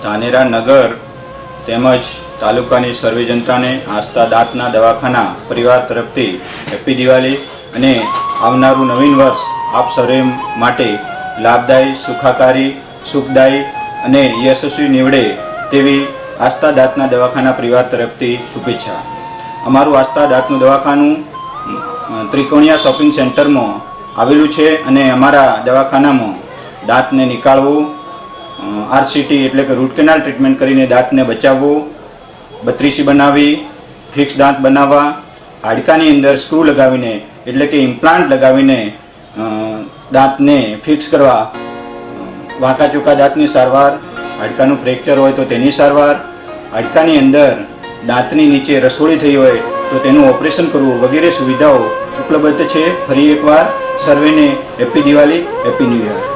ધાનેરા નગર તેમજ તાલુકાની સર્વે જનતાને આસ્થા દાંતના દવાખાના પરિવાર તરફથી હેપી દિવાળી અને આવનારું નવીન વર્ષ આપ સર્વે માટે લાભદાયી, સુખાકારી, સુખદાયી અને યશસ્વી નીવડે તેવી આસ્થા દાંતના દવાખાના પરિવાર તરફથી શુભેચ્છા. અમારું આસ્થા દાંતનું દવાખાનું ત્રિકોણિયા શોપિંગ સેન્ટરમાં આવેલું છે અને અમારા દવાખાનામાં દાંતને નીકાળવું, આરસીટી એટલે કે રૂટ કેનાલ ટ્રીટમેન્ટ કરીને દાંતને બચાવવું, બત્રીસી બનાવી, ફિક્સ દાંત બનાવવા, હાડકાની અંદર સ્ક્રૂ લગાવીને એટલે કે ઇમ્પ્લાન્ટ લગાવીને દાંતને ફિક્સ કરવા, વાંકા ચૂકા દાંતની સારવાર, હાડકાનું ફ્રેક્ચર હોય તો તેની સારવાર, હાડકાની અંદર દાંતની નીચે રસોળી થઈ હોય તો તેનું ઓપરેશન કરવું વગેરે સુવિધાઓ ઉપલબ્ધ છે. ફરી એકવાર સર્વેને happy Diwali, happy new year.